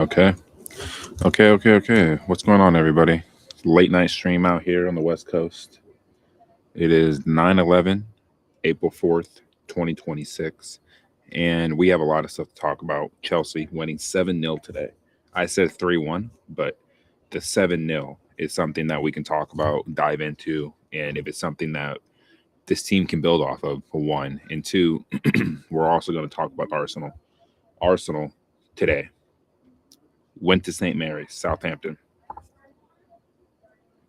Okay. Okay. What's going on, everybody? Late night stream out here on the West Coast. It is 9/11, April 4th, 2026. And we have a lot of stuff to talk about. Chelsea winning 7-0 today. I said 3-1, but the 7-0 is something that we can talk about, dive into. And if it's something that this team can build off of, for one. And two, we're also going to talk about Arsenal. Arsenal today went to St. Mary's, Southampton,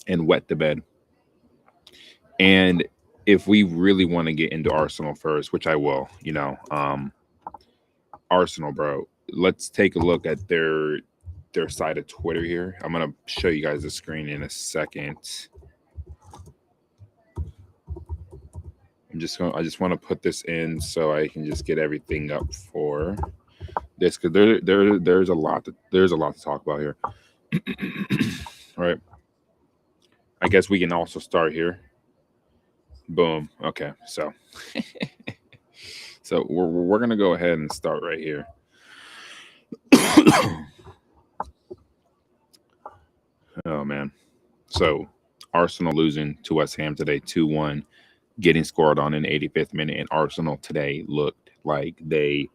and wet the bed. And if we really want to get into Arsenal first, which I will, Arsenal, bro, let's take a look at their side of Twitter here. I'm gonna show you guys the screen in a second. I just want to put this in so I can just get everything up for this, because there's a lot to talk about here. All right. I guess we can also start here. Boom. Okay. So we're gonna go ahead and start right here. Oh man. So Arsenal losing to West Ham today 2-1, getting scored on in the 85th minute, and Arsenal today looked like they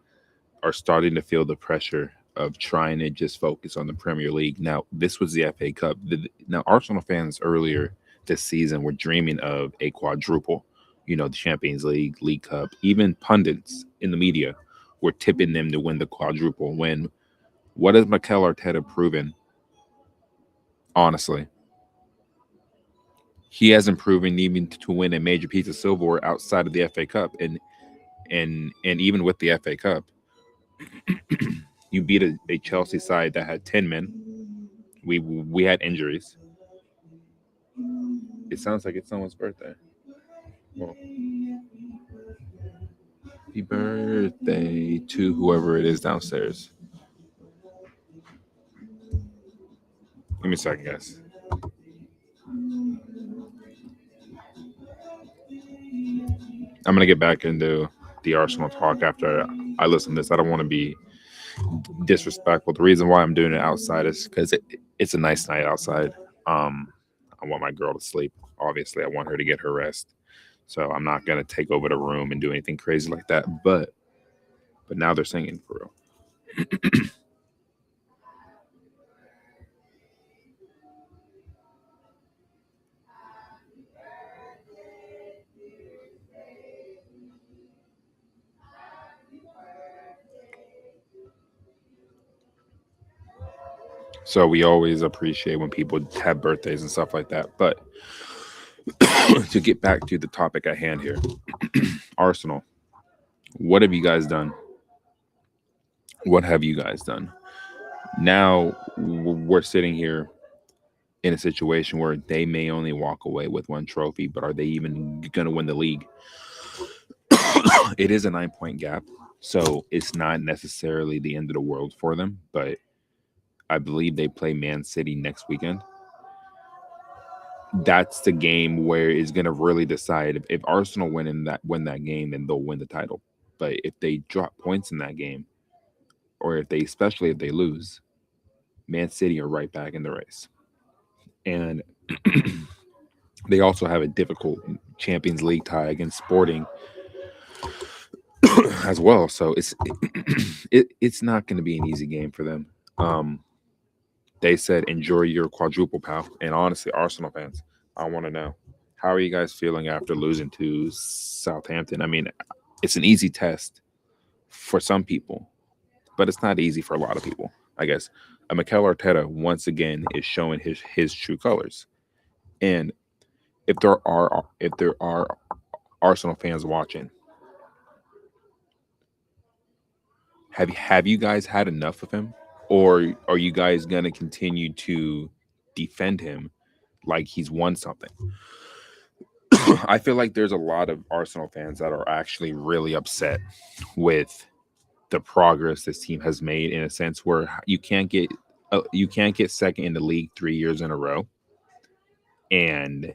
are starting to feel the pressure of trying to just focus on the Premier League. Now, this was the FA Cup. Now, Arsenal fans earlier this season were dreaming of a quadruple, the Champions League, League Cup. Even pundits in the media were tipping them to win the quadruple. When what has Mikel Arteta proven? Honestly, he hasn't proven even to win a major piece of silverware outside of the FA Cup, and even with the FA Cup, you beat a Chelsea side that had 10 men. We had injuries. It sounds like it's someone's birthday. Well, happy birthday to whoever it is downstairs. Give me a second, guys. I'm gonna get back into the Arsenal talk after I listen to this. I don't want to be disrespectful. The reason why I'm doing it outside is because it's a nice night outside. I want my girl to sleep. Obviously, I want her to get her rest. So I'm not gonna take over the room and do anything crazy like that. But now they're singing for real. So we always appreciate when people have birthdays and stuff like that. But to get back to the topic at hand here, Arsenal, what have you guys done? What have you guys done? Now we're sitting here in a situation where they may only walk away with one trophy, but are they even going to win the league? It is a 9-point gap, so it's not necessarily the end of the world for them, but I believe they play Man City next weekend. That's the game where it's going to really decide if Arsenal win that game, then they'll win the title. But if they drop points in that game, or especially if they lose, Man City are right back in the race. And they also have a difficult Champions League tie against Sporting as well. So it's not going to be an easy game for them. They said enjoy your quadruple, pal. And honestly, Arsenal fans, I want to know, how are you guys feeling after losing to Southampton? I mean, it's an easy test for some people, but it's not easy for a lot of people, I guess. Mikel Arteta once again is showing his true colors. And if there are Arsenal fans watching, have you guys had enough of him, or are you guys gonna continue to defend him like he's won something? I feel like there's a lot of Arsenal fans that are actually really upset with the progress this team has made, in a sense where you can't get second in the league 3 years in a row and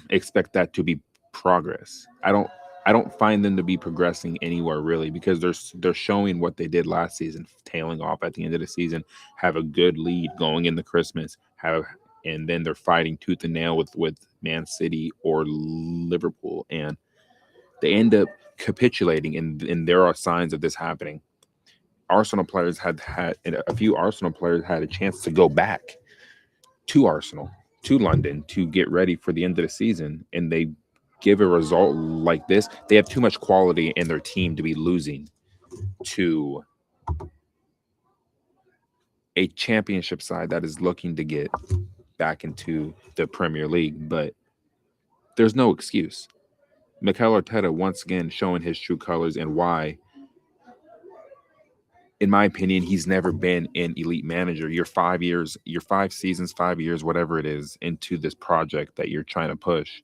expect that to be progress. I don't. I don't find them to be progressing anywhere really because they're showing what they did last season, tailing off at the end of the season, have a good lead going into Christmas, have and then they're fighting tooth and nail with Man City or Liverpool, and they end up capitulating, and there are signs of this happening. Arsenal players had a few Arsenal players had a chance to go back to Arsenal, to London, to get ready for the end of the season, and they give a result like this. They have too much quality in their team to be losing to a championship side that is looking to get back into the Premier League. But there's no excuse. Mikel Arteta once again showing his true colors and why, in my opinion, he's never been an elite manager. You're 5 years, you're 5 seasons, 5 years, whatever it is, into this project that you're trying to push,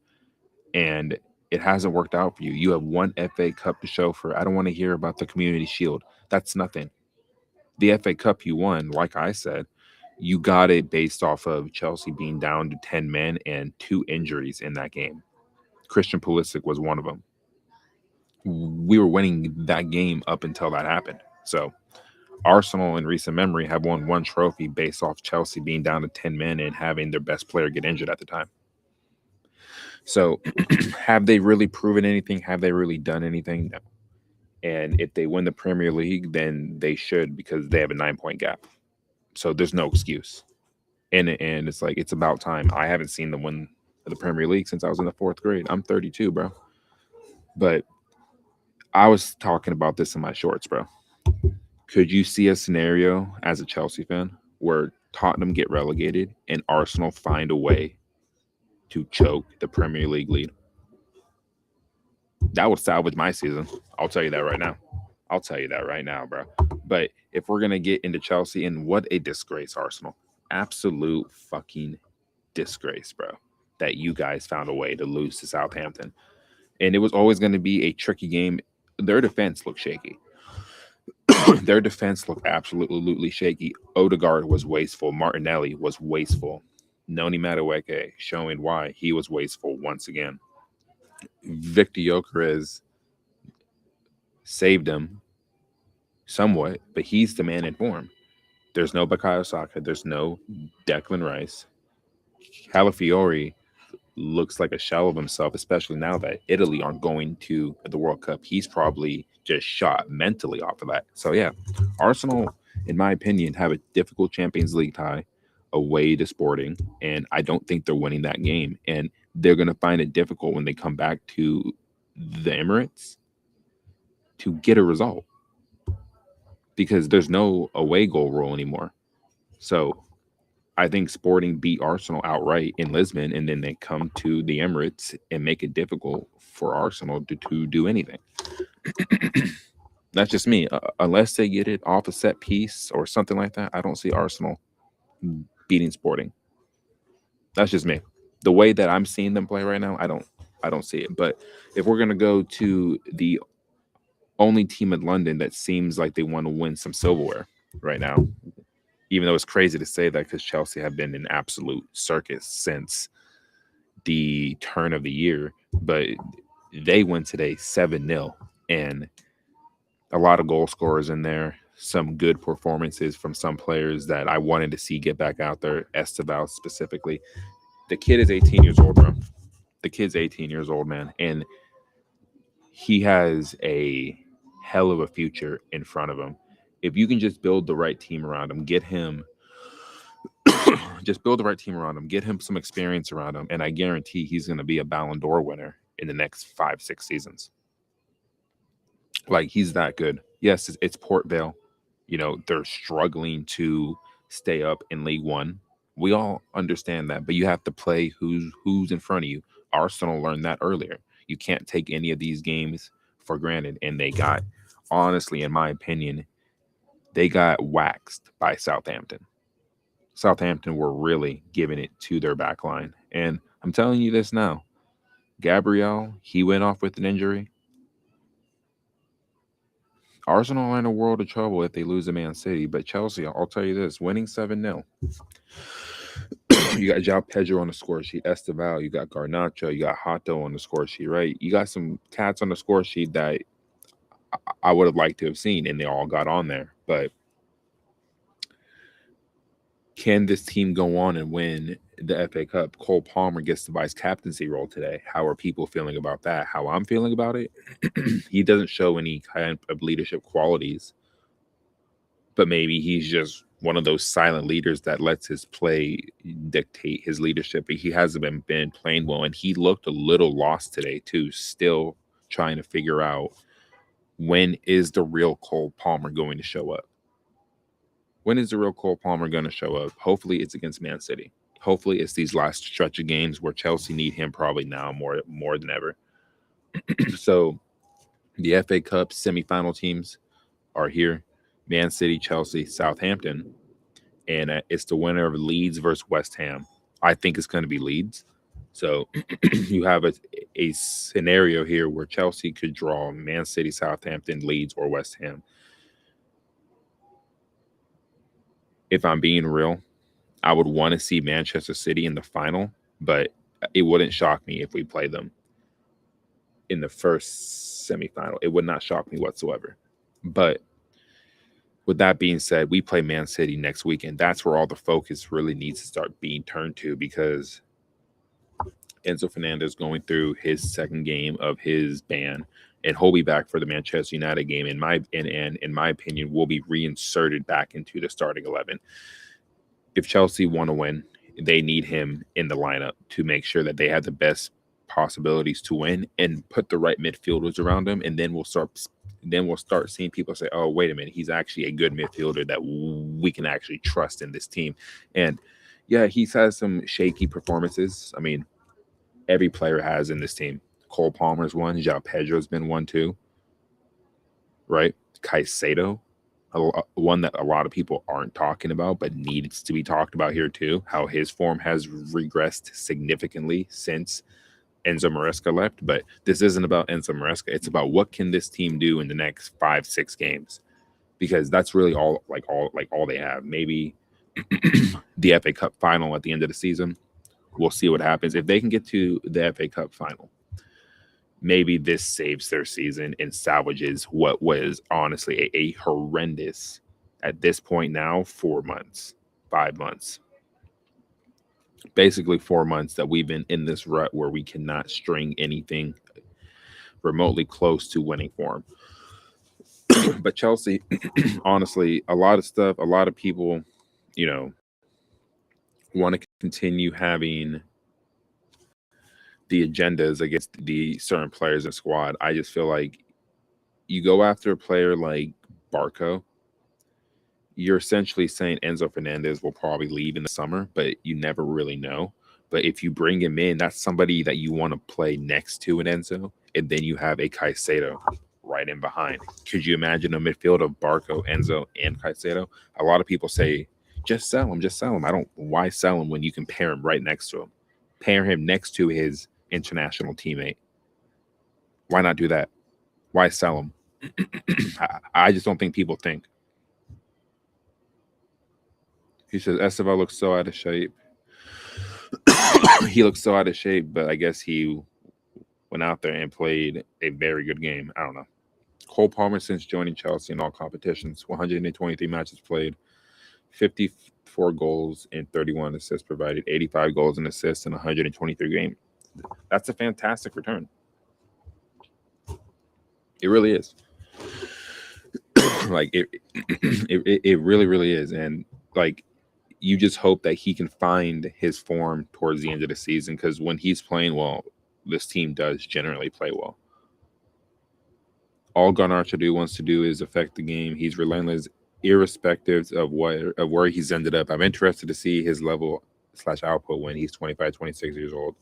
and it hasn't worked out for you. You have one FA Cup to show for it. I don't want to hear about the Community Shield. That's nothing. The FA Cup you won, like I said, you got it based off of Chelsea being down to 10 men and 2 injuries in that game. Christian Pulisic was one of them. We were winning that game up until that happened. So Arsenal in recent memory have won one trophy based off Chelsea being down to 10 men and having their best player get injured at the time. So have they really proven anything? Have they really done anything? No. And if they win the Premier League, then they should because they have a 9 point gap. So there's no excuse. And it's like it's about time. I haven't seen them win the Premier League since I was in the 4th grade. I'm 32, bro. But I was talking about this in my shorts, bro. Could you see a scenario as a Chelsea fan where Tottenham get relegated and Arsenal find a way to choke the Premier League lead? That would salvage my season. I'll tell you that right now. I'll tell you that right now, bro. But if we're gonna get into Chelsea, and what a disgrace, Arsenal. Absolute fucking disgrace, bro. That you guys found a way to lose to Southampton. And it was always gonna be a tricky game. Their defense looked shaky. Their defense looked absolutely shaky. Odegaard was wasteful. Martinelli was wasteful. Noni Madueke showing why he was wasteful once again. Victor Gyökeres saved him somewhat, but he's the man in form. There's no Bukayo Saka. There's no Declan Rice. Calafiori looks like a shell of himself, especially now that Italy aren't going to the World Cup. He's probably just shot mentally off of that. So yeah, Arsenal, in my opinion, have a difficult Champions League tie away to Sporting, and I don't think they're winning that game. And they're going to find it difficult when they come back to the Emirates to get a result because there's no away goal rule anymore. So I think Sporting beat Arsenal outright in Lisbon, and then they come to the Emirates and make it difficult for Arsenal to do anything. That's just me. Unless they get it off a set piece or something like that, I don't see Arsenal beating Sporting. That's just me. The way that I'm seeing them play right now, I don't see it. But if we're gonna go to the only team in London that seems like they want to win some silverware right now, even though it's crazy to say that because Chelsea have been an absolute circus since the turn of the year, but they won today 7-0, and a lot of goal scorers in there, some good performances from some players that I wanted to see get back out there, Esteval specifically. The kid is 18 years old, bro. The kid's 18 years old, man, and he has a hell of a future in front of him. If you can just build the right team around him, get him just build the right team around him, get him some experience around him, and I guarantee he's going to be a Ballon d'Or winner in the next 5-6 seasons. Like, he's that good. Yes, it's Port Vale. You know, they're struggling to stay up in League One. We all understand that, but you have to play who's in front of you. Arsenal learned that earlier. You can't take any of these games for granted, and they got, honestly, in my opinion, they got waxed by Southampton. Southampton were really giving it to their back line. And I'm telling you this now. Gabriel, he went off with an injury. Arsenal are in a world of trouble if they lose to Man City. But Chelsea, I'll tell you this, winning 7-0. You got Jao Pedro on the score sheet, Esteval, you got Garnacho, you got Hato on the score sheet, right? You got some cats on the score sheet that I would have liked to have seen, and they all got on there. But can this team go on and win the FA Cup? Cole Palmer gets the vice captaincy role today. How are people feeling about that? How I'm feeling about it? He doesn't show any kind of leadership qualities, but maybe he's just one of those silent leaders that lets his play dictate his leadership. But he hasn't been playing well, and he looked a little lost today too. Still trying to figure out when is the real Cole Palmer going to show up. When is the real Cole Palmer going to show up? Hopefully, it's against Man City. Hopefully, it's these last stretch of games where Chelsea need him probably now more than ever. So, the FA Cup semifinal teams are here: Man City, Chelsea, Southampton, and it's the winner of Leeds versus West Ham. I think it's going to be Leeds. So you have a scenario here where Chelsea could draw Man City, Southampton, Leeds, or West Ham. If I'm being real, I would want to see Manchester City in the final, but it wouldn't shock me if we play them in the first semifinal. It would not shock me whatsoever. But with that being said, we play Man City next weekend. That's where all the focus really needs to start being turned to, because Enzo Fernandez going through his second game of his ban, and he'll be back for the Manchester United game. In my opinion, will be reinserted back into the starting 11. If Chelsea want to win, they need him in the lineup to make sure that they have the best possibilities to win, and put the right midfielders around him. And then we'll start seeing people say, oh, wait a minute, he's actually a good midfielder that we can actually trust in this team. And yeah, he's had some shaky performances. I mean, every player has in this team. Cole Palmer's one. João Pedro's been one too. Right? Caicedo, one that a lot of people aren't talking about, but needs to be talked about here too. How his form has regressed significantly since Enzo Maresca left. But this isn't about Enzo Maresca. It's about what can this team do in the next 5-6 games, because that's really all they have. Maybe the FA Cup final at the end of the season. We'll see what happens. If they can get to the FA Cup final, maybe this saves their season and salvages what was honestly a horrendous, at this point now, 4 months, 5 months. Basically 4 months that we've been in this rut where we cannot string anything remotely close to winning form. But Chelsea, honestly, a lot of people, want to continue having the agendas against the certain players in the squad. I just feel like you go after a player like Barco, you're essentially saying Enzo Fernandez will probably leave in the summer, but you never really know. But if you bring him in, that's somebody that you want to play next to an Enzo, and then you have a Caicedo right in behind. Could you imagine a midfield of Barco, Enzo, and Caicedo? A lot of people say, just sell him. Why sell him when you can pair him right next to him? Pair him next to his international teammate. Why not do that? Why sell him? I just don't think people think. He says Esteval looks so out of shape. He looks so out of shape, but I guess he went out there and played a very good game. I don't know. Cole Palmer, since joining Chelsea in all competitions, 123 matches played, 54 goals and 31 assists provided, 85 goals and assists in 123 games. That's a fantastic return. It really is. Like it really is. And like, you just hope that he can find his form towards the end of the season, because when he's playing well, this team does generally play well. All Garnacho wants to do is affect the game. He's relentless, irrespective of where he's ended up. I'm interested to see his level / output when he's 25, 26 years old.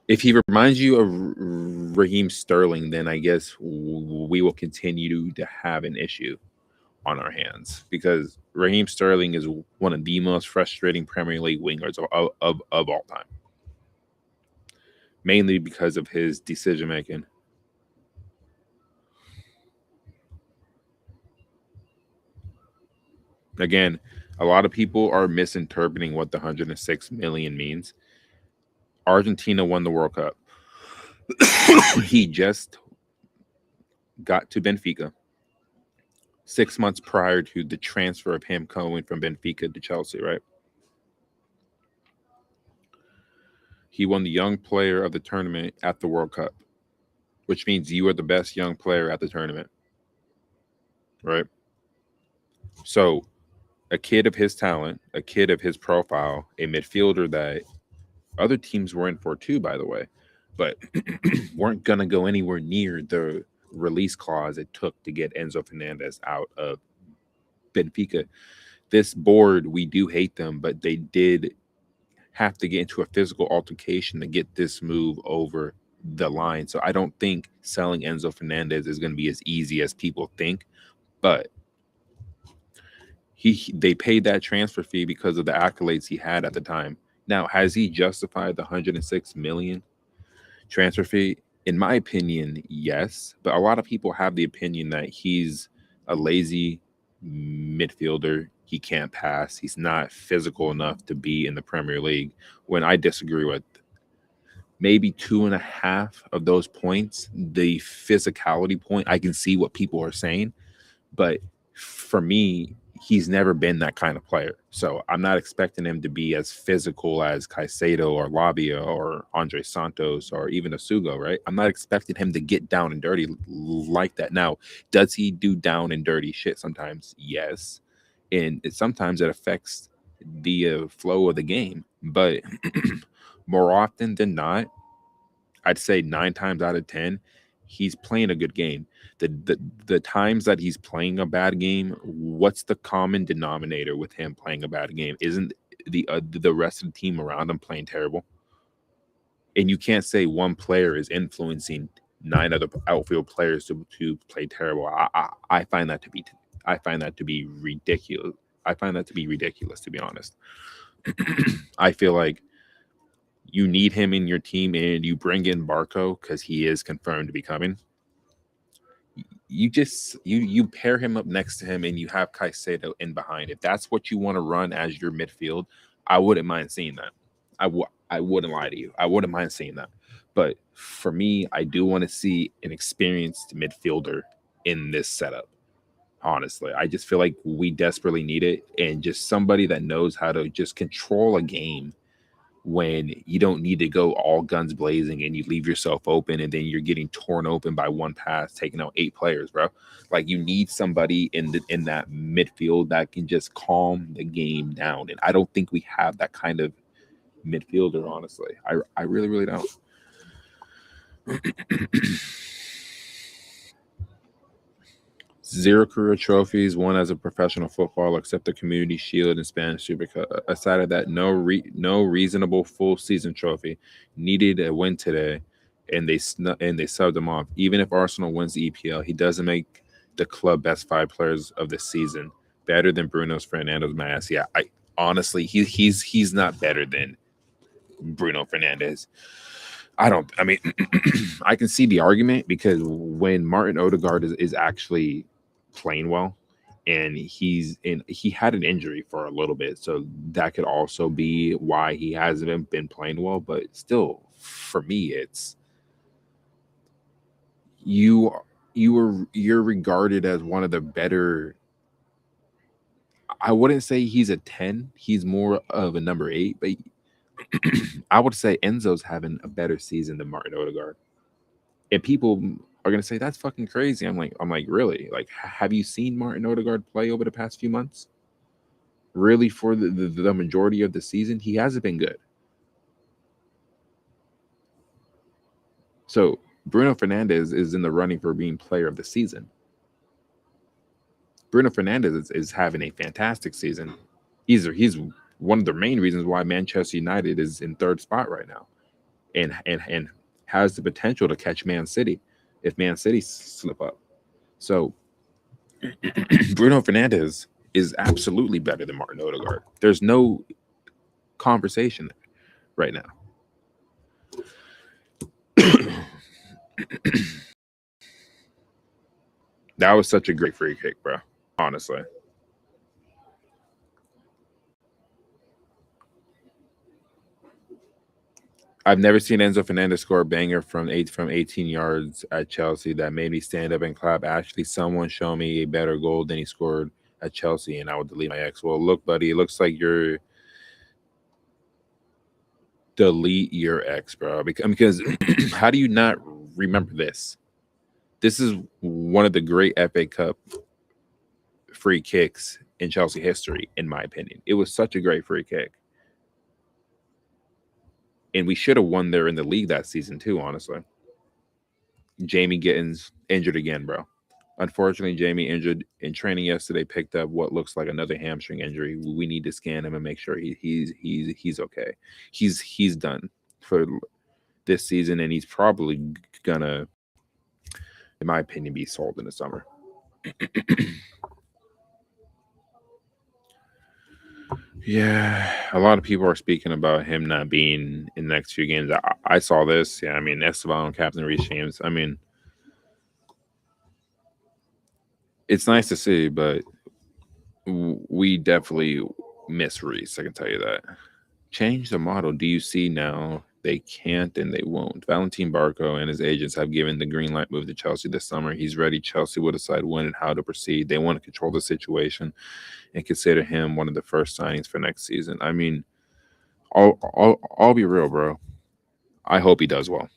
If he reminds you of Raheem Sterling, then I guess we will continue to have an issue on our hands, because Raheem Sterling is one of the most frustrating Premier League wingers of all time, mainly because of his decision making. Again, A lot of people are misinterpreting what the 106 million means. Argentina won the World Cup. He just got to Benfica 6 months prior to the transfer of him going from Benfica to Chelsea, right? He won the young player of the tournament at the World Cup, which means you are the best young player at the tournament, right? So, a kid of his talent, a kid of his profile, a midfielder that other teams were in for too, by the way, but weren't going to go anywhere near the release clause it took to get Enzo Fernandez out of Benfica. This board, we do hate them, but they did have to get into a physical altercation to get this move over the line. So I don't think selling Enzo Fernandez is going to be as easy as people think, but they paid that transfer fee because of the accolades he had at the time. Now, has he justified the 106 million transfer fee? In my opinion, yes. But a lot of people have the opinion that he's a lazy midfielder. He can't pass. He's not physical enough to be in the Premier League. When I disagree with maybe 2.5 of those points, the physicality point, I can see what people are saying. But for me, he's never been that kind of player. So I'm not expecting him to be as physical as Caicedo or Labia or Andre Santos or even Asugo, right? I'm not expecting him to get down and dirty like that. Now, does he do down and dirty shit sometimes? Yes. And sometimes it affects the flow of the game. But more often than not, I'd say 9 times out of 10, he's playing a good game. The times that he's playing a bad game, what's the common denominator with him playing a bad game? Isn't the rest of the team around him playing terrible? And you can't say one player is influencing 9 other outfield players to play terrible. I find that to be ridiculous. I find that to be ridiculous, to be honest. I feel like you need him in your team and you bring in Barco because he is confirmed to be coming. You pair him up next to him and you have Caicedo in behind. If that's what you want to run as your midfield, I wouldn't mind seeing that. I wouldn't lie to you. I wouldn't mind seeing that. But for me, I do want to see an experienced midfielder in this setup. Honestly, I just feel like we desperately need it, and just somebody that knows how to just control a game when you don't need to go all guns blazing and you leave yourself open and then you're getting torn open by one pass, taking out 8 players, bro. Like, you need somebody in that midfield that can just calm the game down. And I don't think we have that kind of midfielder, honestly. I really, really don't. 0 career trophies, won as a professional footballer, except the Community Shield and Spanish Super Cup. Aside of that, no reasonable full season trophy. Needed a win today, and they subbed him off. Even if Arsenal wins the EPL, he doesn't make the club best 5 players of the season. Better than Bruno Fernandes, my ass. Yeah, I honestly, he's not better than Bruno Fernandes. I mean, I can see the argument because when Martin Odegaard is actually playing well, and he had an injury for a little bit, so that could also be why he hasn't been playing well. But still, for me, it's you're regarded as one of the better. I wouldn't say he's a 10. He's more of a number 8, but I would say Enzo's having a better season than Martin Odegaard. And people are gonna say that's fucking crazy. I'm like, really? Like, have you seen Martin Odegaard play over the past few months? Really, for the majority of the season, he hasn't been good. So Bruno Fernandes is in the running for being player of the season. Bruno Fernandes is having a fantastic season. He's one of the main reasons why Manchester United is in 3rd spot right now, and has the potential to catch Man City if Man City slip up. So Bruno Fernandes is absolutely better than Martin Odegaard. There's no conversation right now. That was such a great free kick, bro. Honestly. I've never seen Enzo Fernandez score a banger from 18 yards at Chelsea that made me stand up and clap. Actually, someone show me a better goal than he scored at Chelsea, and I would delete my ex. Well, look, buddy, it looks like you're delete your ex, bro. Because how do you not remember this? This is one of the great FA Cup free kicks in Chelsea history, in my opinion. It was such a great free kick. And we should have won there in the league that season too, honestly. Jamie Gittins injured again, bro. Unfortunately, Jamie injured in training yesterday, picked up what looks like another hamstring injury. We need to scan him and make sure he's okay. He's done for this season, and he's probably gonna, in my opinion, be sold in the summer. Yeah, a lot of people are speaking about him not being in the next few games. I saw this. Yeah, I mean, Esteban, Captain Reece James. I mean, it's nice to see, but we definitely miss Reece. I can tell you that. Change the model. Do you see now? They can't and they won't. Valentin Barco and his agents have given the green light move to Chelsea this summer. He's ready. Chelsea will decide when and how to proceed. They want to control the situation and consider him one of the first signings for next season. I mean, I'll be real, bro. I hope he does well.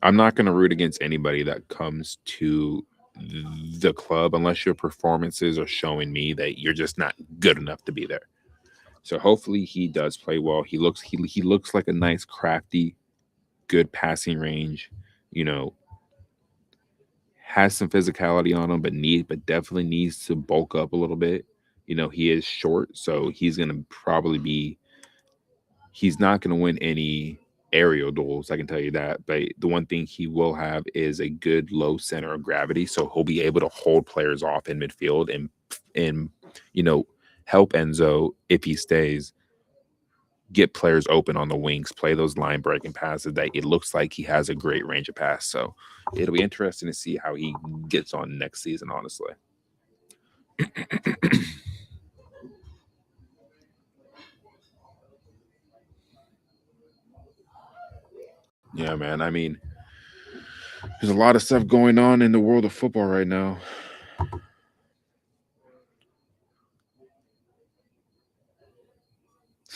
I'm not going to root against anybody that comes to the club unless your performances are showing me that you're just not good enough to be there. So hopefully he does play well. He looks like a nice, crafty, good passing range. You know, has some physicality on him, but definitely needs to bulk up a little bit. You know, he is short, so he's gonna probably be. He's not gonna win any aerial duels, I can tell you that. But the one thing he will have is a good low center of gravity, so he'll be able to hold players off in midfield and you know help Enzo if he stays get players open on the wings, play those line breaking passes that it looks like he has a great range of pass. So it'll be interesting to see how he gets on next season, honestly. Yeah, man. I mean, there's a lot of stuff going on in the world of football right now.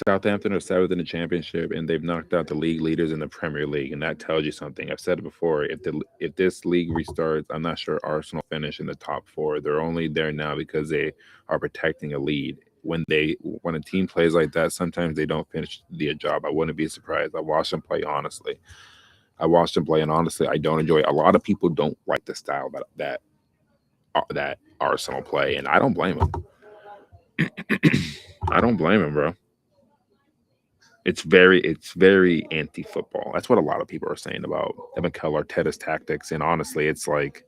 Southampton are seventh in the championship, and they've knocked out the league leaders in the Premier League, and that tells you something. I've said it before. If this league restarts, I'm not sure Arsenal finish in the top four. They're only there now because they are protecting a lead. When a team plays like that, sometimes they don't finish the job. I wouldn't be surprised. I watched them play honestly. I watched them play, and honestly, I don't enjoy it. A lot of people don't like the style that Arsenal play, and I don't blame them. I don't blame them, bro. It's very anti-football. That's what a lot of people are saying about Mikel Arteta's tactics, and honestly, it's like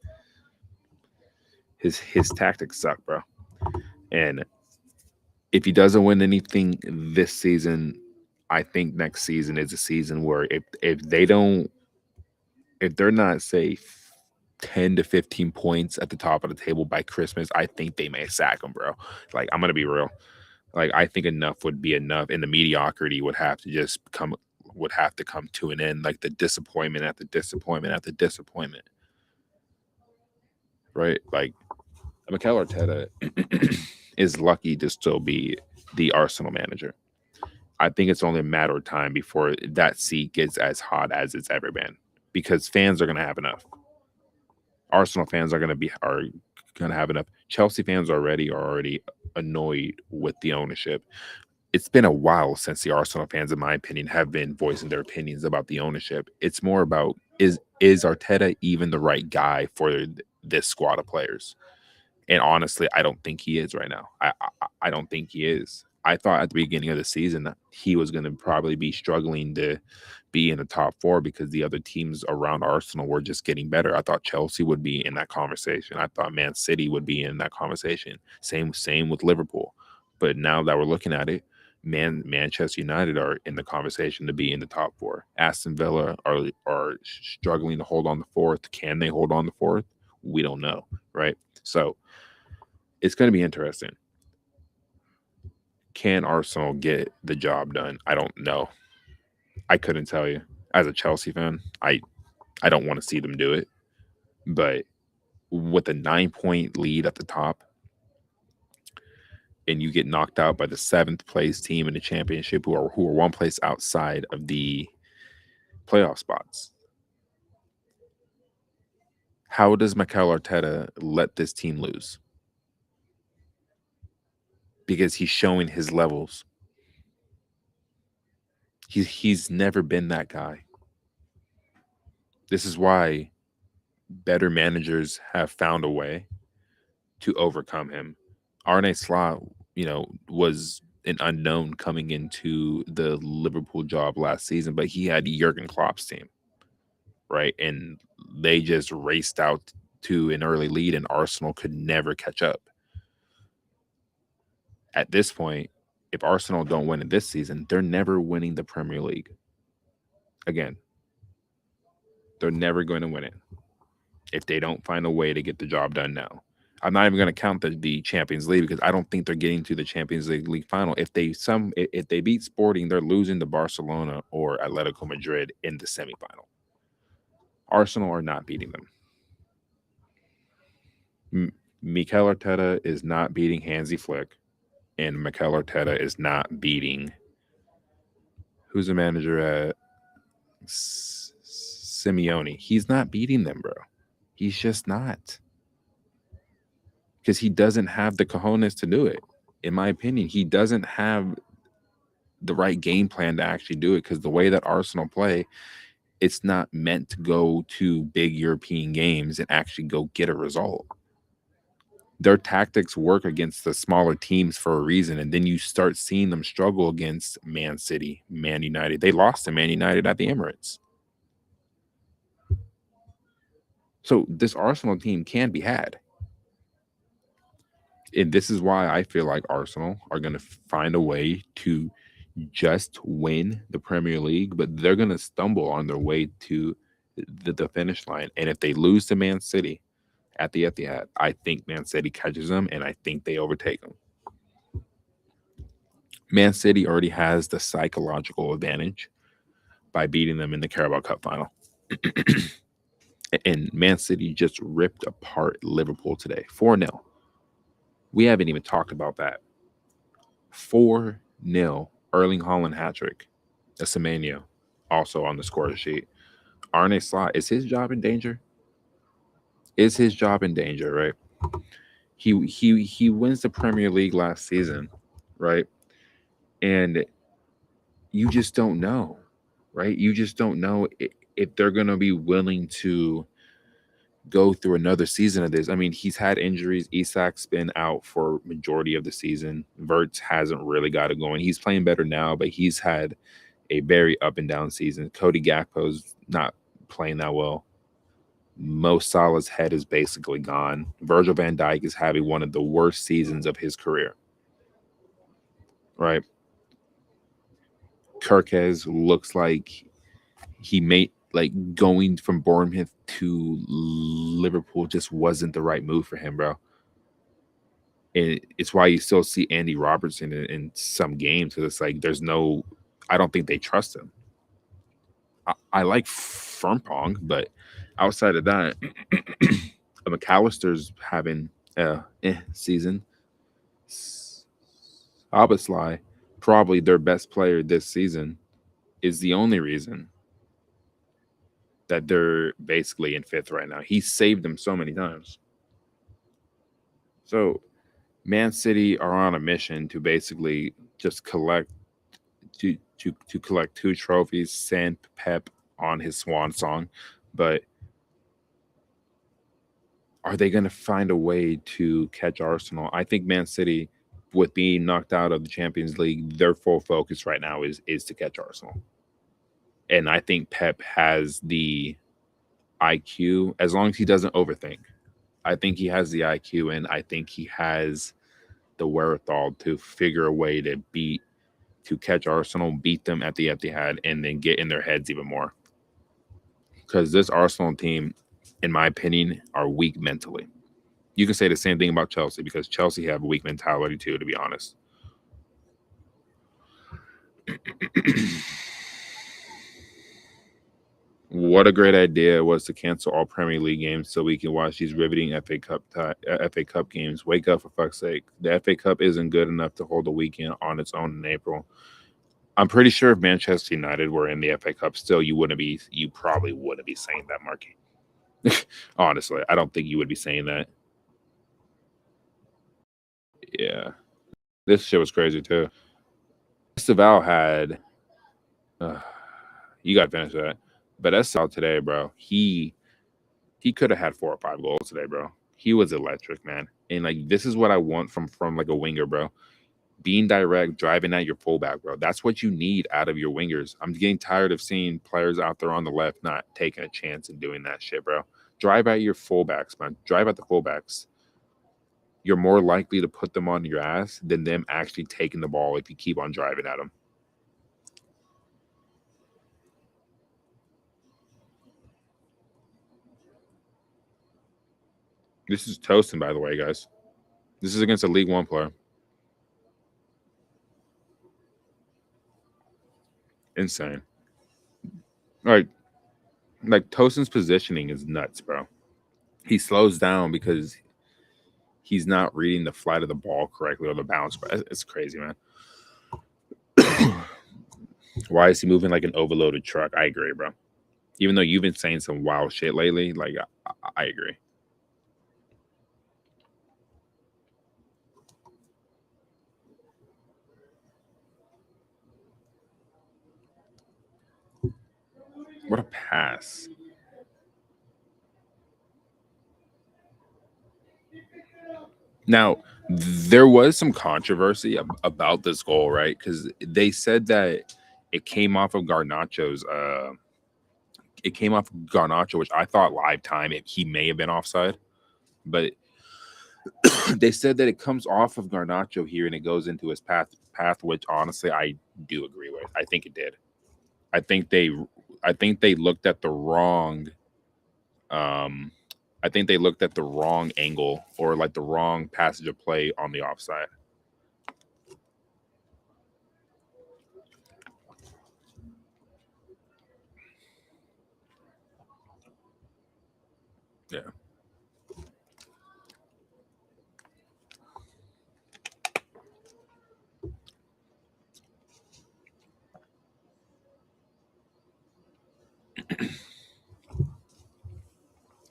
his tactics suck, bro. And if he doesn't win anything this season, I think next season is a season where if they're not say 10 to 15 points at the top of the table by Christmas, I think they may sack him, bro. Like I'm gonna be real. Like I think enough would be enough, and the mediocrity would have to come to an end. Like the disappointment after disappointment after disappointment, right? Like Mikel Arteta is lucky to still be the Arsenal manager. I think it's only a matter of time before that seat gets as hot as it's ever been because fans are going to have enough. Arsenal fans are going to have enough. Chelsea fans are already annoyed with the ownership. It's been a while since the Arsenal fans, in my opinion, have been voicing their opinions about the ownership. It's more about is Arteta even the right guy for this squad of players? And honestly, I don't think he is right now. I don't think he is. I thought at the beginning of the season that he was going to probably be struggling to be in the top four because the other teams around Arsenal were just getting better. I thought Chelsea would be in that conversation. I thought Man City would be in that conversation. Same with Liverpool. But now that we're looking at it, Manchester United are in the conversation to be in the top four. Aston Villa are struggling to hold on the fourth. Can they hold on the fourth? We don't know, right? So it's going to be interesting. Can Arsenal get the job done? I don't know. I couldn't tell you. As a Chelsea fan, I don't want to see them do it. But with a 9-point lead at the top, and you get knocked out by the 7th place team in the championship, who are one place outside of the playoff spots. How does Mikel Arteta let this team lose? Because he's showing his levels. He's never been that guy. This is why better managers have found a way to overcome him. Arne Slot, was an unknown coming into the Liverpool job last season, but he had Jurgen Klopp's team, right? And they just raced out to an early lead, and Arsenal could never catch up. At this point, if Arsenal don't win it this season, they're never winning the Premier League. Again, they're never going to win it if they don't find a way to get the job done now. I'm not even going to count the Champions League, because I don't think they're getting to the Champions League final. If they beat Sporting, they're losing to Barcelona or Atletico Madrid in the semifinal. Arsenal are not beating them. Mikel Arteta is not beating Hansi Flick, and Mikel Arteta is not beating, who's the manager at Simeone. He's not beating them, bro. He's just not. Because he doesn't have the cojones to do it. In my opinion, he doesn't have the right game plan to actually do it, because the way that Arsenal play, it's not meant to go to big European games and actually go get a result. Their tactics work against the smaller teams for a reason, and then you start seeing them struggle against Man City, Man United. They lost to Man United at the Emirates. So this Arsenal team can be had. And this is why I feel like Arsenal are going to find a way to just win the Premier League, but they're going to stumble on their way to the finish line. And if they lose to Man City at the Etihad, I think Man City catches them, and I think they overtake them. Man City already has the psychological advantage by beating them in the Carabao Cup final. And Man City just ripped apart Liverpool today, 4-0. We haven't even talked about that. 4-0, Erling Haaland hat-trick. A Semenyo also on the score sheet. Arne Slot, is his job in danger? Is his job in danger, right? He wins the Premier League last season, right? And you just don't know, right? You just don't know if they're going to be willing to go through another season of this. I mean, he's had injuries. Isak's been out for majority of the season. Verts hasn't really got it going. He's playing better now, but he's had a very up and down season. Cody Gakpo's not playing that well. Mo Salah's head is basically gone. Virgil van Dijk is having one of the worst seasons of his career. Right? Kirkez looks like he made, like, going from Bournemouth to Liverpool just wasn't the right move for him, bro. And it's why you still see Andy Robertson in some games, because it's like I don't think they trust him. I like Frimpong, but outside of that, McAllister's having a season. Abeslai, probably their best player this season, is the only reason that they're basically in 5th right now. He saved them so many times. So Man City are on a mission to basically just collect to collect 2 trophies, send Pep on his swan song. But are they going to find a way to catch Arsenal? I think Man City, with being knocked out of the Champions League, their full focus right now is to catch Arsenal. And I think Pep has the IQ, as long as he doesn't overthink. I think he has the IQ, and I think he has the wherewithal to figure a way to catch Arsenal, beat them at the Etihad, and then get in their heads even more. Because this Arsenal team, in my opinion, are weak mentally. You can say the same thing about Chelsea, because Chelsea have a weak mentality too, to be honest. What a great idea it was to cancel all Premier League games so we can watch these riveting FA Cup games. Wake up, for fuck's sake. The FA Cup isn't good enough to hold a weekend on its own in April. I'm pretty sure if Manchester United were in the FA Cup still, you probably wouldn't be saying that, Marky. Honestly, I don't think you would be saying that. Yeah. This shit was crazy too. Val had you gotta finish that. But Esau today, bro, he could have had 4 or 5 goals today, bro. He was electric, man. And like this is what I want from like a winger, bro. Being direct, driving at your fullback, bro. That's what you need out of your wingers. I'm getting tired of seeing players out there on the left not taking a chance and doing that shit, bro. Drive at your fullbacks, man. Drive at the fullbacks. You're more likely to put them on your ass than them actually taking the ball if you keep on driving at them. This is toasting, by the way, guys. This is against a League One player. Insane. All right. Like Tosin's positioning is nuts, bro. He slows down because he's not reading the flight of the ball correctly or the bounce. But it's crazy, man. Why is he moving like an overloaded truck? I agree, bro. Even though you've been saying some wild shit lately, like I agree. What a pass. Now, there was some controversy about this goal, right? Because they said that it came off of Garnacho's. It came off of Garnacho, which I thought live time he may have been offside, but they said that it comes off of Garnacho here and it goes into his path, which honestly I do agree with. I think it did. I think they looked at the wrong I think they looked at the wrong angle or like the wrong passage of play on the offside. Yeah.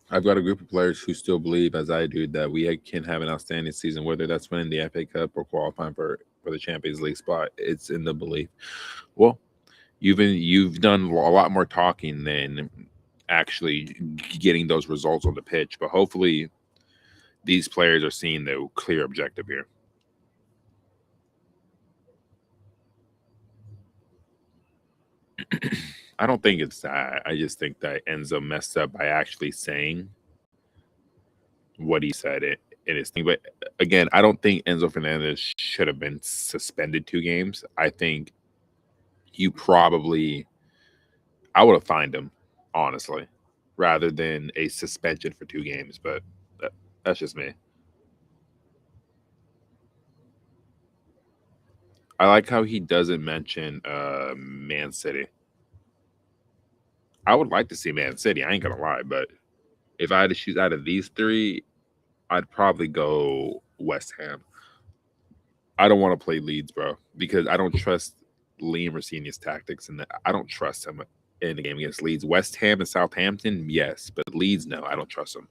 I've got a group of players who still believe, as I do, that we can have an outstanding season, whether that's winning the FA Cup or qualifying for the Champions League spot. It's in the belief. Well, you've done a lot more talking than actually getting those results on the pitch, but hopefully these players are seeing the clear objective here. I don't think it's that. I just think that Enzo messed up by actually saying what he said in his thing. But again, I don't think Enzo Fernandez should have been suspended 2 games. I think I would have fined him, honestly, rather than a suspension for 2 games. But that's just me. I like how he doesn't mention Man City. I would like to see Man City. I ain't gonna lie, but if I had to choose out of these 3, I'd probably go West Ham. I don't want to play Leeds, bro, because I don't trust Liam Rossini's tactics, and I don't trust him in the game against Leeds. West Ham and Southampton, yes, but Leeds, no, I don't trust him.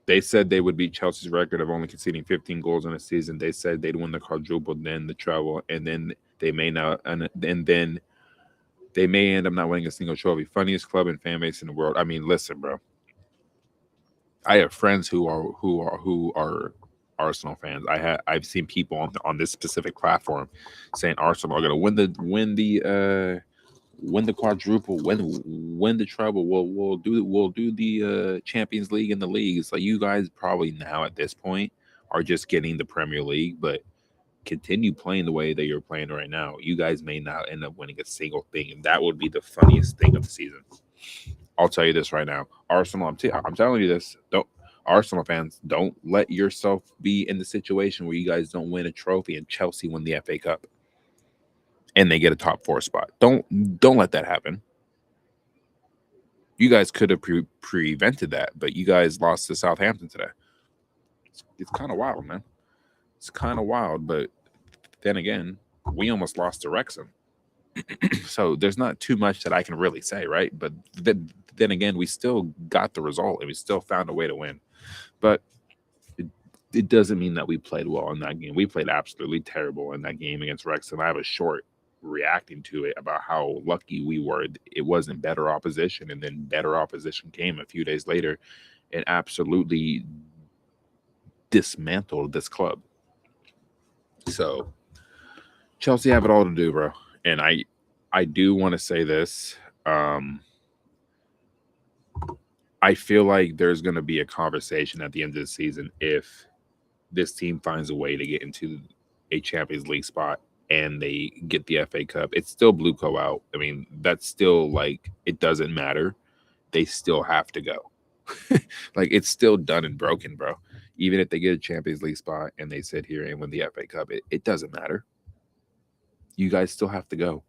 They said they would beat Chelsea's record of only conceding 15 goals in a season. They said they'd win the quadruple, then the treble, and then they may not, and then they may end up not winning a single trophy. Funniest club and fan base in the world. I mean, listen, bro. I have friends who are Arsenal fans. I've seen people on this specific platform saying Arsenal are going to win the quadruple, win the treble. We'll do the Champions League and the leagues. Like you guys probably now at this point are just getting the Premier League, but continue playing the way that you're playing right now. You guys may not end up winning a single thing, and that would be the funniest thing of the season. I'll tell you this right now, Arsenal. I'm telling you this. Don't Arsenal fans, don't let yourself be in the situation where you guys don't win a trophy and Chelsea win the FA Cup. and they get a top 4 spot. Don't let that happen. You guys could have prevented that, but you guys lost to Southampton today. It's kind of wild, man. It's kind of wild, but then again, we almost lost to Wrexham. So there's not too much that I can really say, right? But then again, we still got the result and we still found a way to win. But it doesn't mean that we played well in that game. We played absolutely terrible in that game against Wrexham. I have a short reacting to it about how lucky we were. It wasn't better opposition, and then better opposition came a few days later and absolutely dismantled this club. So Chelsea have it all to do, bro. And I do want to say this. I feel like there's going to be a conversation at the end of the season if this team finds a way to get into a Champions League spot and they get the FA Cup. It's still blue co out. I mean, that's still like, it doesn't matter. They still have to go. Like, it's still done and broken, bro. Even if they get a Champions League spot and they sit here and win the FA Cup, it doesn't matter. You guys still have to go.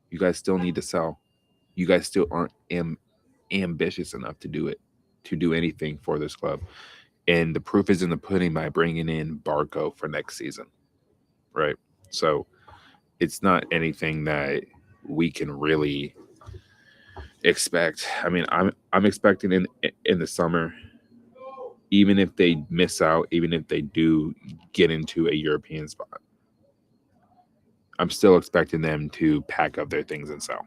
You guys still need to sell. You guys still aren't ambitious enough to do it, to do anything for this club. And the proof is in the pudding by bringing in Barco for next season, right? So it's not anything that we can really expect. I mean, I'm expecting in the summer, even if they miss out, even if they do get into a European spot, I'm still expecting them to pack up their things and sell,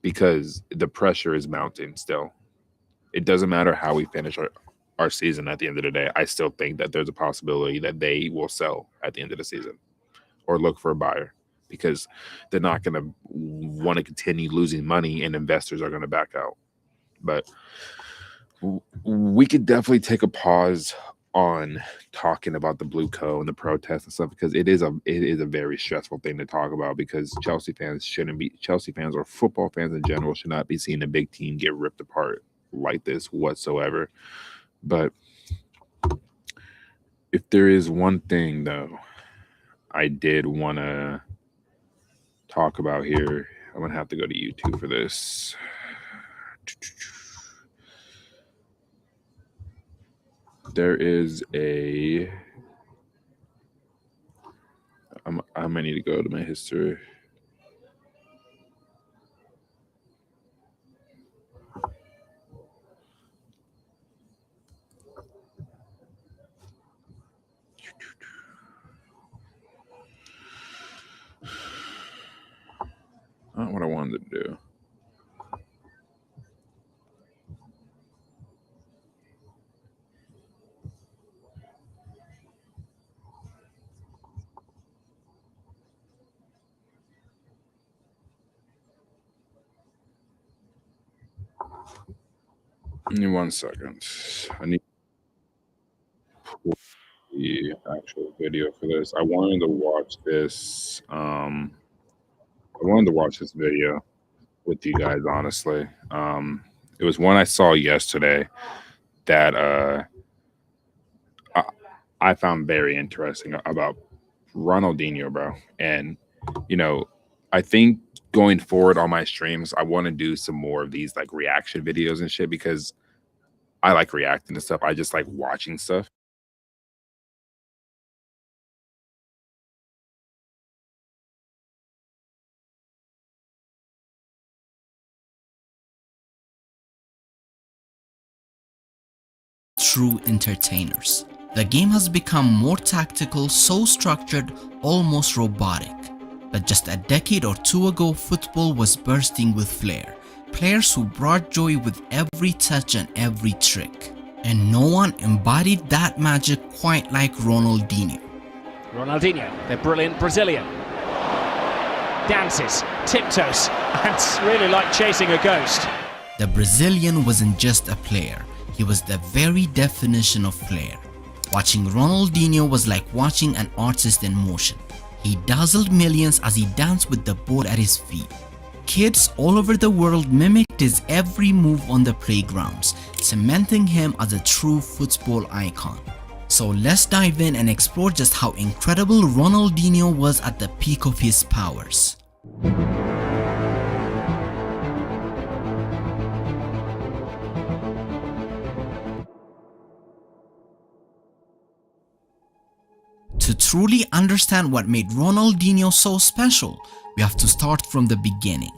because the pressure is mounting still. It doesn't matter how we finish our season at the end of the day. I still think that there's a possibility that they will sell at the end of the season or look for a buyer, because they're not going to want to continue losing money and investors are going to back out. But we could definitely take a pause on talking about the Blue Co and the protests and stuff, because it is a very stressful thing to talk about, because Chelsea fans or football fans in general should not be seeing a big team get ripped apart like this whatsoever. But if there is one thing though I did want to talk about here, I'm gonna have to go to YouTube for this. There is I might need to go to my history. Not what I wanted to do. Give me 1 second. I need the actual video for this. I wanted to watch this. I wanted to watch this video with you guys, honestly. It was one I saw yesterday that I found very interesting about Ronaldinho, bro. And I think going forward on my streams, I want to do some more of these like reaction videos and shit, because I like reacting to stuff. I just like watching stuff. True entertainers. The game has become more tactical, so structured, almost robotic. But just a decade or two ago, football was bursting with flair. Players who brought joy with every touch and every trick. And no one embodied that magic quite like Ronaldinho. Ronaldinho, the brilliant Brazilian. Dances, tiptoes, and it's really like chasing a ghost. The Brazilian wasn't just a player, he was the very definition of flair. Watching Ronaldinho was like watching an artist in motion. He dazzled millions as he danced with the ball at his feet. Kids all over the world mimicked his every move on the playgrounds, cementing him as a true football icon. So let's dive in and explore just how incredible Ronaldinho was at the peak of his powers. To truly understand what made Ronaldinho so special, we have to start from the beginning.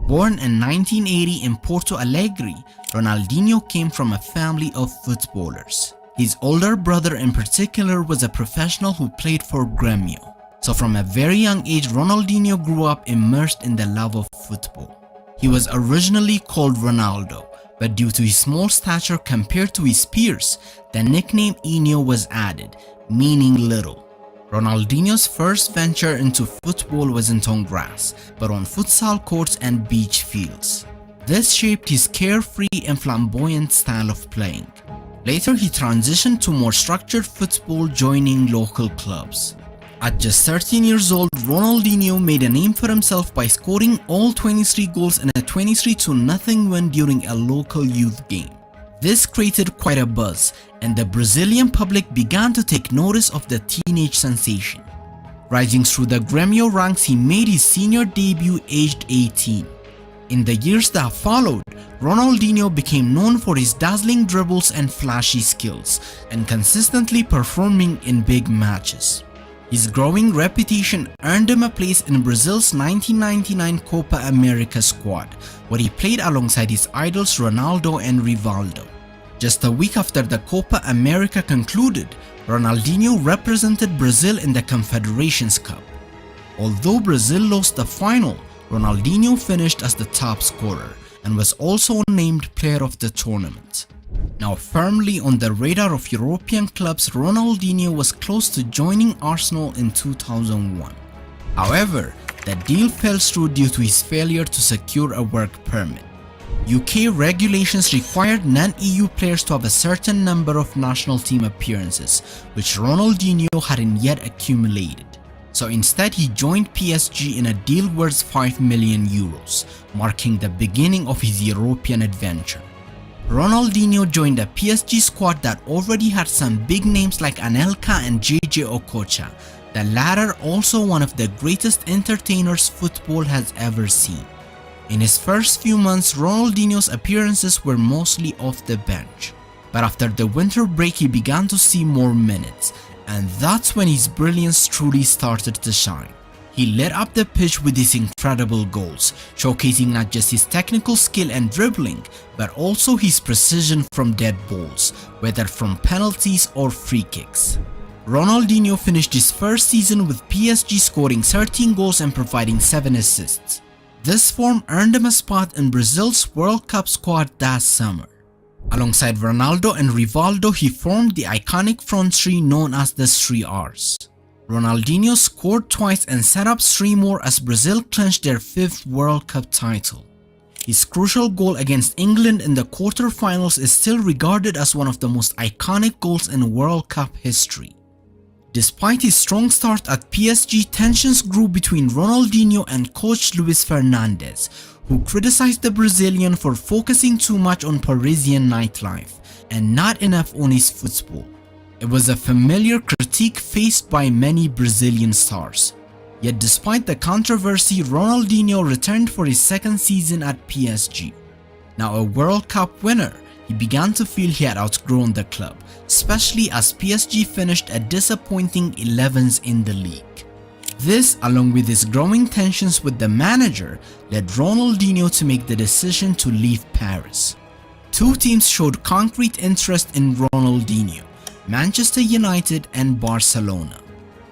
Born in 1980 in Porto Alegre, Ronaldinho came from a family of footballers. His older brother in particular was a professional who played for Grêmio. So from a very young age, Ronaldinho grew up immersed in the love of football. He was originally called Ronaldo, but due to his small stature compared to his peers, the nickname Inho was added, meaning little. Ronaldinho's first venture into football wasn't on grass, but on futsal courts and beach fields. This shaped his carefree and flamboyant style of playing. Later, he transitioned to more structured football, joining local clubs. At just 13 years old, Ronaldinho made a name for himself by scoring all 23 goals in a 23-0 win during a local youth game. This created quite a buzz, and the Brazilian public began to take notice of the teenage sensation. Rising through the Grêmio ranks, he made his senior debut aged 18. In the years that followed, Ronaldinho became known for his dazzling dribbles and flashy skills, and consistently performing in big matches. His growing reputation earned him a place in Brazil's 1999 Copa America squad, where he played alongside his idols Ronaldo and Rivaldo. Just a week after the Copa America concluded, Ronaldinho represented Brazil in the Confederations Cup. Although Brazil lost the final, Ronaldinho finished as the top scorer and was also named player of the tournament. Now firmly on the radar of European clubs, Ronaldinho was close to joining Arsenal in 2001. However, the deal fell through due to his failure to secure a work permit. UK regulations required non-EU players to have a certain number of national team appearances, which Ronaldinho hadn't yet accumulated. So instead, he joined PSG in a deal worth €5 million, marking the beginning of his European adventure. Ronaldinho joined a PSG squad that already had some big names like Anelka and JJ Okocha, the latter also one of the greatest entertainers football has ever seen. In his first few months, Ronaldinho's appearances were mostly off the bench. But after the winter break, he began to see more minutes, and that's when his brilliance truly started to shine. He lit up the pitch with his incredible goals, showcasing not just his technical skill and dribbling, but also his precision from dead balls, whether from penalties or free kicks. Ronaldinho finished his first season with PSG scoring 13 goals and providing 7 assists. This form earned him a spot in Brazil's World Cup squad that summer. Alongside Ronaldo and Rivaldo, he formed the iconic front three known as the 3Rs. Ronaldinho scored twice and set up 3 more as Brazil clinched their 5th World Cup title. His crucial goal against England in the quarterfinals is still regarded as one of the most iconic goals in World Cup history. Despite his strong start at PSG, tensions grew between Ronaldinho and coach Luis Fernandes, who criticized the Brazilian for focusing too much on Parisian nightlife and not enough on his football. It was a familiar critique faced by many Brazilian stars. Yet despite the controversy, Ronaldinho returned for his second season at PSG. Now a World Cup winner, he began to feel he had outgrown the club, especially as PSG finished a disappointing 11th in the league. This, along with his growing tensions with the manager, led Ronaldinho to make the decision to leave Paris. 2 teams showed concrete interest in Ronaldinho: Manchester United and Barcelona.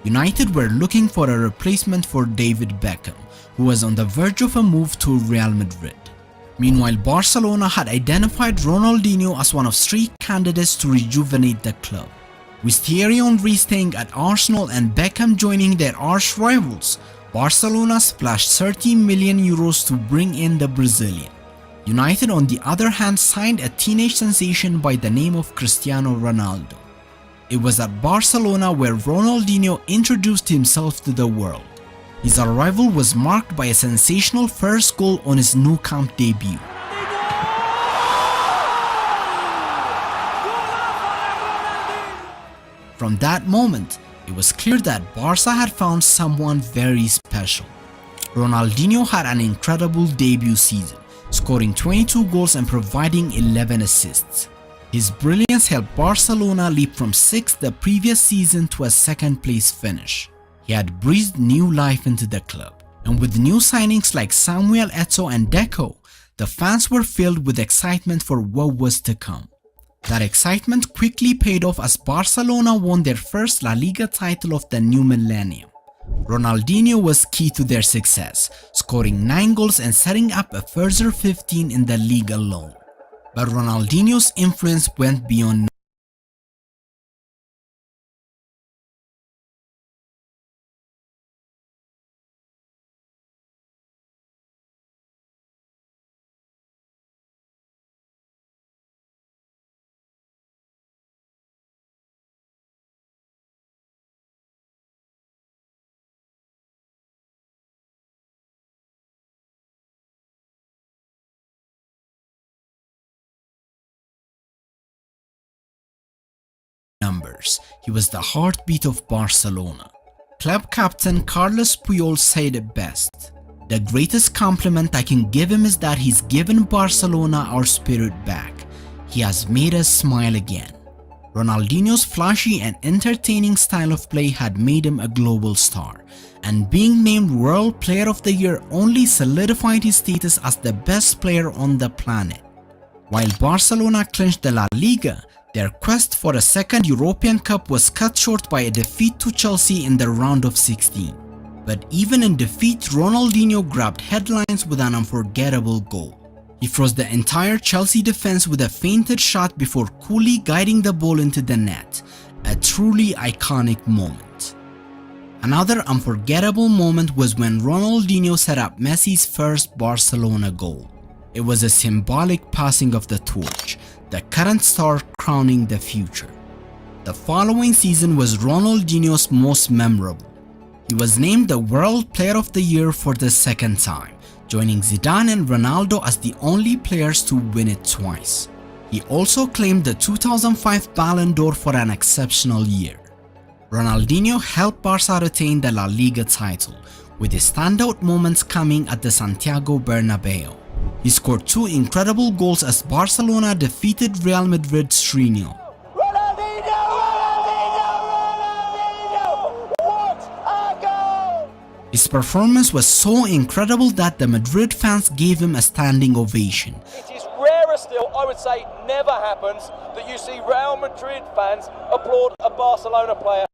United were looking for a replacement for David Beckham, who was on the verge of a move to Real Madrid. Meanwhile, Barcelona had identified Ronaldinho as one of 3 candidates to rejuvenate the club. With Thierry Henry staying at Arsenal and Beckham joining their arch rivals, Barcelona splashed €30 million to bring in the Brazilian. United, on the other hand, signed a teenage sensation by the name of Cristiano Ronaldo. It was at Barcelona where Ronaldinho introduced himself to the world. His arrival was marked by a sensational first goal on his Nou Camp debut. From that moment, it was clear that Barca had found someone very special. Ronaldinho had an incredible debut season, scoring 22 goals and providing 11 assists. His brilliance helped Barcelona leap from 6th the previous season to a 2nd place finish. He had breathed new life into the club, and with new signings like Samuel Eto'o and Deco, the fans were filled with excitement for what was to come. That excitement quickly paid off as Barcelona won their first La Liga title of the new millennium. Ronaldinho was key to their success, scoring 9 goals and setting up a further 15 in the league alone. But Ronaldinho's influence went beyond numbers. He was the heartbeat of Barcelona. Club captain Carlos Puyol said it best. The greatest compliment I can give him is that he's given Barcelona our spirit back. He has made us smile again. Ronaldinho's flashy and entertaining style of play had made him a global star, and being named World Player of the Year only solidified his status as the best player on the planet. While Barcelona clinched the La Liga, their quest for a 2nd European Cup was cut short by a defeat to Chelsea in the round of 16. But even in defeat, Ronaldinho grabbed headlines with an unforgettable goal. He froze the entire Chelsea defense with a feinted shot before coolly guiding the ball into the net, a truly iconic moment. Another unforgettable moment was when Ronaldinho set up Messi's first Barcelona goal. It was a symbolic passing of the torch, the current star crowning the future. The following season was Ronaldinho's most memorable. He was named the World Player of the Year for the 2nd time, joining Zidane and Ronaldo as the only players to win it twice. He also claimed the 2005 Ballon d'Or for an exceptional year. Ronaldinho helped Barca retain the La Liga title, with his standout moments coming at the Santiago Bernabeu. He scored 2 incredible goals as Barcelona defeated Real Madrid 3-0. His performance was so incredible that the Madrid fans gave him a standing ovation. It is rarer still, I would say never happens, that you see Real Madrid fans applaud a Barcelona player.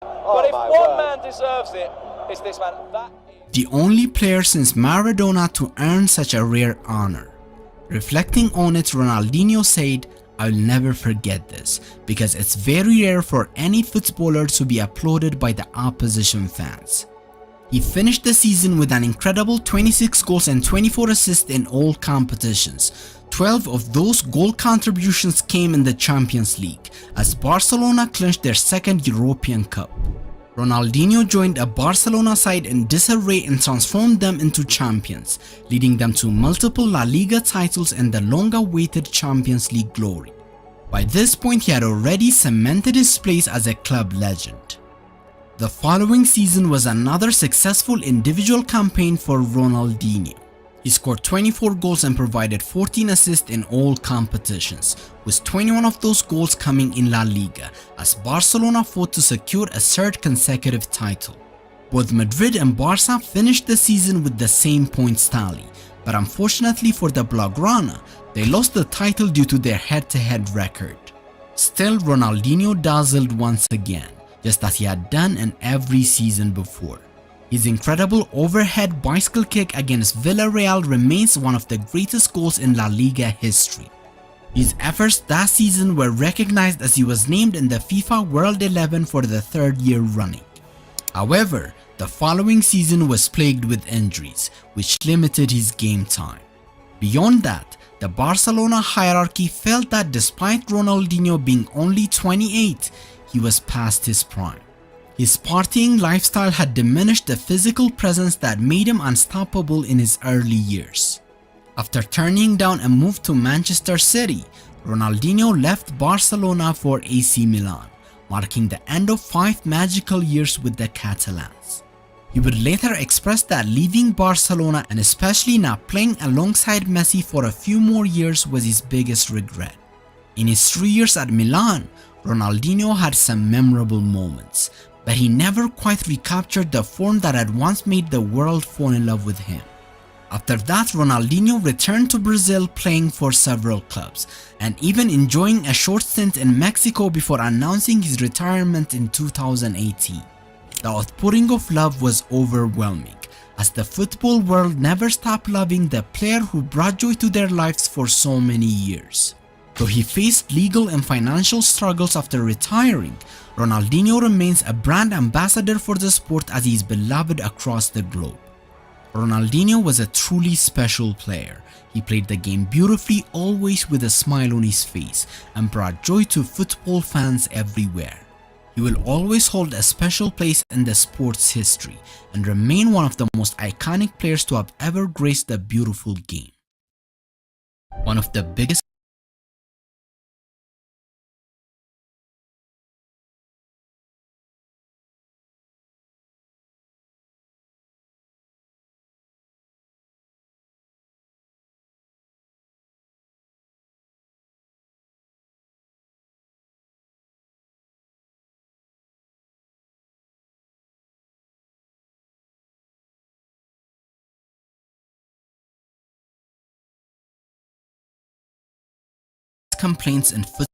But if one man deserves it, it's this man. The only player since Maradona to earn such a rare honor. Reflecting on it, Ronaldinho said, "I'll never forget this, because it's very rare for any footballer to be applauded by the opposition fans." He finished the season with an incredible 26 goals and 24 assists in all competitions. 12 of those goal contributions came in the Champions League, as Barcelona clinched their 2nd European Cup. Ronaldinho joined a Barcelona side in disarray and transformed them into champions, leading them to multiple La Liga titles and the long-awaited Champions League glory. By this point, he had already cemented his place as a club legend. The following season was another successful individual campaign for Ronaldinho. He scored 24 goals and provided 14 assists in all competitions, with 21 of those goals coming in La Liga as Barcelona fought to secure a third consecutive title. Both Madrid and Barca finished the season with the same points tally, but unfortunately for the Blaugrana, they lost the title due to their head-to-head record. Still, Ronaldinho dazzled once again, just as he had done in every season before. His incredible overhead bicycle kick against Villarreal remains one of the greatest goals in La Liga history. His efforts that season were recognized as he was named in the FIFA World 11 for the third year running. However, the following season was plagued with injuries, which limited his game time. Beyond that, the Barcelona hierarchy felt that despite Ronaldinho being only 28, he was past his prime. His partying lifestyle had diminished the physical presence that made him unstoppable in his early years. After turning down a move to Manchester City, Ronaldinho left Barcelona for AC Milan, marking the end of 5 magical years with the Catalans. He would later express that leaving Barcelona and especially not playing alongside Messi for a few more years was his biggest regret. In his 3 years at Milan, Ronaldinho had some memorable moments, but he never quite recaptured the form that had once made the world fall in love with him. After that, Ronaldinho returned to Brazil playing for several clubs and even enjoying a short stint in Mexico before announcing his retirement in 2018. The outpouring of love was overwhelming, as the football world never stopped loving the player who brought joy to their lives for so many years. Though he faced legal and financial struggles after retiring, Ronaldinho remains a brand ambassador for the sport as he is beloved across the globe. Ronaldinho was a truly special player. He played the game beautifully, always with a smile on his face, and brought joy to football fans everywhere. He will always hold a special place in the sport's history and remain one of the most iconic players to have ever graced the beautiful game. One of the biggest complaints in football